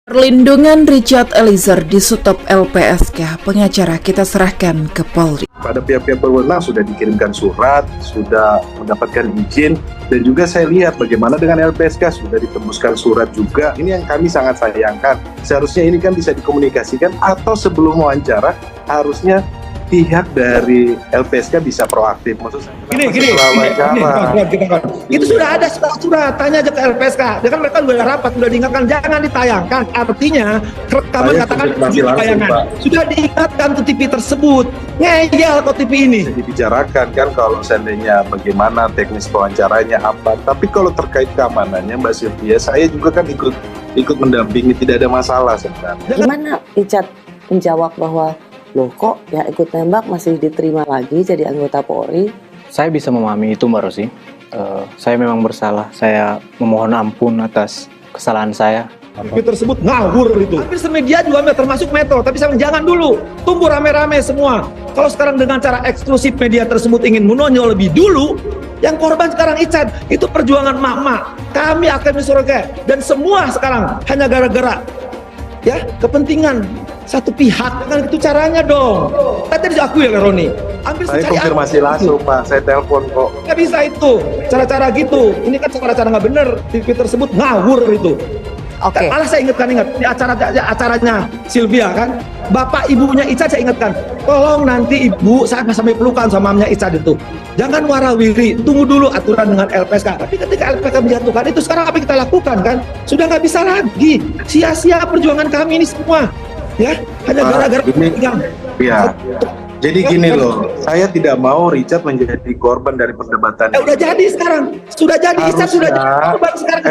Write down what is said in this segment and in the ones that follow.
Perlindungan Richard Eliezer di stop LPSK, pengacara kita serahkan ke Polri. Pada pihak-pihak berwenang sudah dikirimkan surat, sudah mendapatkan izin, dan juga saya lihat bagaimana dengan LPSK sudah ditembuskan surat juga. Ini yang kami sangat sayangkan. Seharusnya ini kan bisa dikomunikasikan atau sebelum wawancara harusnya pihak dari LPSK bisa proaktif. Maksud saya, itu sudah ada surat, tanya aja ke LPSK. Ya kan mereka sudah rapat, sudah diingatkan jangan ditayangkan. Artinya rekaman katakan sudah diingatkan ke TV tersebut. Ngeyel kok TV ini. Jadi dibicarakan kan kalau seandainya bagaimana teknis pewawancaranya apa. Tapi kalau terkait keamanannya Mbak Sylvia, saya juga kan ikut mendampingi, tidak ada masalah sebenarnya. Gimana Richard menjawab bahwa loh kok ya ikut tembak masih diterima lagi jadi anggota Polri? Saya bisa memahami itu Mbak Rosi. Saya memang bersalah. Saya memohon ampun atas kesalahan saya. TV tersebut ngawur itu. Hampir semedia juga termasuk Metro. Tapi saya jangan dulu. Tunggu rame-rame semua. Kalau sekarang dengan cara eksklusif media tersebut ingin menonjol lebih dulu, yang korban sekarang Ican itu perjuangan mak-mak. Kami akan surga dan semua sekarang hanya gara-gara ya kepentingan satu pihak, kan itu caranya dong. Tadi diakui oleh Roni. Saya konfirmasi langsung Pak, saya telepon kok. Nggak bisa itu, cara-cara gitu. Ini kan cara-cara nggak bener. TV tersebut ngawur itu. Oke. Malah saya ingatkan di acaranya Sylvia kan, bapak ibunya Ica saya ingatkan, tolong nanti ibu saya sampai pelukan sama mamanya Ica itu. Jangan warawiri, tunggu dulu aturan dengan LPSK. Tapi ketika LPSK menjatuhkan itu sekarang apa yang kita lakukan kan? Sudah nggak bisa lagi. Sia-sia perjuangan kami ini semua. Ya, hanya gara-gara ya. Jadi gini loh, saya tidak mau Richard menjadi korban dari perdebatan. Udah jadi sekarang, sudah jadi. Richard sudah jadi korban sekarang.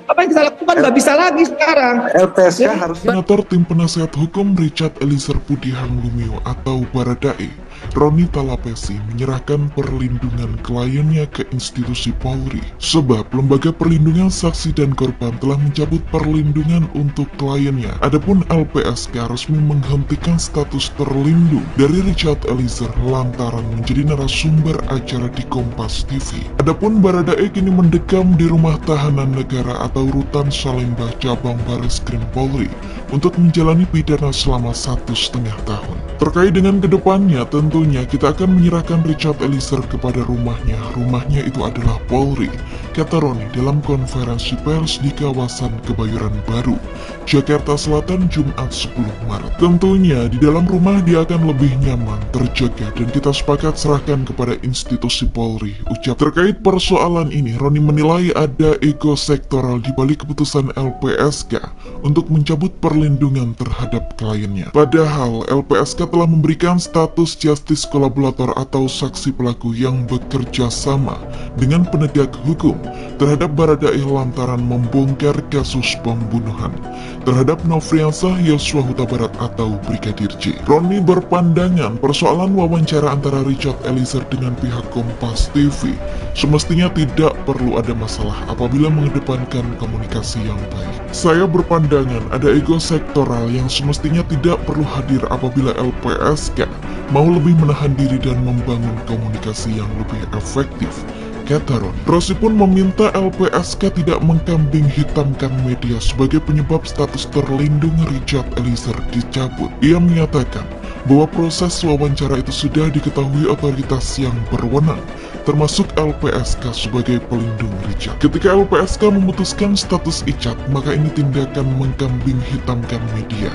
Apa yang kita lakukan nggak bisa lagi sekarang. LPSK harus. Senator Tim Penasehat Hukum Richard Eliezer Pudihang Lumiu atau Baradae, Roni Talapesi menyerahkan perlindungan kliennya ke institusi Polri. Sebab lembaga perlindungan saksi dan korban telah mencabut perlindungan untuk kliennya. Adapun LPSK resmi menghentikan status terlindung dari Richard Eliezer lantaran menjadi narasumber acara di Kompas TV. Adapun Baradae kini mendekam di rumah tahanan negara atau Rutan Salemba Cabang Bareskrim Polri untuk menjalani pidana selama 1,5 tahun. Terkait dengan kedepannya, tentunya kita akan menyerahkan Richard Eliezer kepada rumahnya. Rumahnya itu adalah Polri, kata Roni dalam konferensi pers di kawasan Kebayoran Baru, Jakarta Selatan, Jumat 10 Maret. Tentunya di dalam rumah dia akan lebih nyaman, terjaga, dan kita sepakat serahkan kepada institusi Polri, ucap. Terkait persoalan ini, Roni menilai ada ego sektoral di balik keputusan LPSK untuk mencabut perlindungan terhadap kliennya. Padahal LPSK telah memberikan status justice kolaborator atau saksi pelaku yang bekerja sama dengan penegak hukum terhadap Baradae lantaran membongkar kasus pembunuhan terhadap Nofriansah Yosua Huta Barat atau Brigadir J. Roni berpandangan persoalan wawancara antara Richard Eliezer dengan pihak Kompas TV semestinya tidak perlu ada masalah apabila mengedepankan komunikasi yang baik. Saya berpandangan ada ego sektoral yang semestinya tidak perlu hadir apabila LPSK mau lebih menahan diri dan membangun komunikasi yang lebih efektif, kata Ron. Rosi pun meminta LPSK tidak mengkambing hitamkan media sebagai penyebab status terlindung Richard Eliezer dicabut. Ia menyatakan bahwa proses wawancara itu sudah diketahui otoritas yang berwenang, termasuk LPSK sebagai pelindung Richard. Ketika LPSK memutuskan status Icat, maka ini tindakan mengkambing hitamkan media.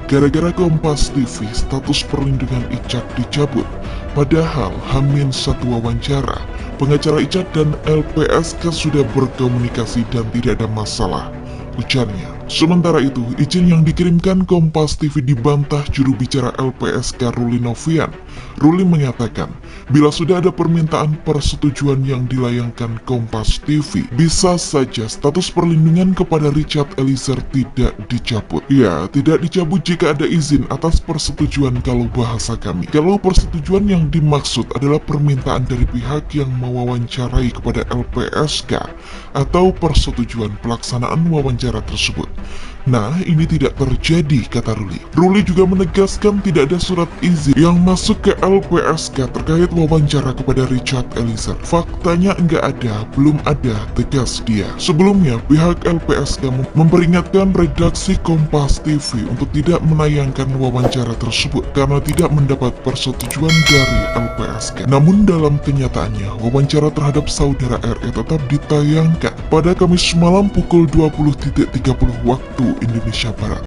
Gara-gara Kompas TV, status perlindungan Icat dicabut. Padahal Hamin satu wawancara, pengacara Icat dan LPSK sudah berkomunikasi dan tidak ada masalah, ujarnya. Sementara itu, izin yang dikirimkan Kompas TV dibantah juru bicara LPSK Ruli Novian. Ruli mengatakan, bila sudah ada permintaan persetujuan yang dilayangkan Kompas TV, bisa saja status perlindungan kepada Richard Eliezer tidak dicabut. Ya, tidak dicabut jika ada izin atas persetujuan kalau bahasa kami. Kalau persetujuan yang dimaksud adalah permintaan dari pihak yang mewawancarai kepada LPSK atau persetujuan pelaksanaan wawancara tersebut. Nah, ini tidak terjadi, kata Ruli. Ruli juga menegaskan tidak ada surat izin yang masuk ke LPSK terkait wawancara kepada Richard Eliezer. Faktanya enggak ada, belum ada, tegas dia. Sebelumnya, pihak LPSK memperingatkan redaksi Kompas TV untuk tidak menayangkan wawancara tersebut karena tidak mendapat persetujuan dari LPSK. Namun dalam kenyataannya, wawancara terhadap saudara RE tetap ditayangkan pada Kamis malam pukul 20.30 waktu Indonesia Barat.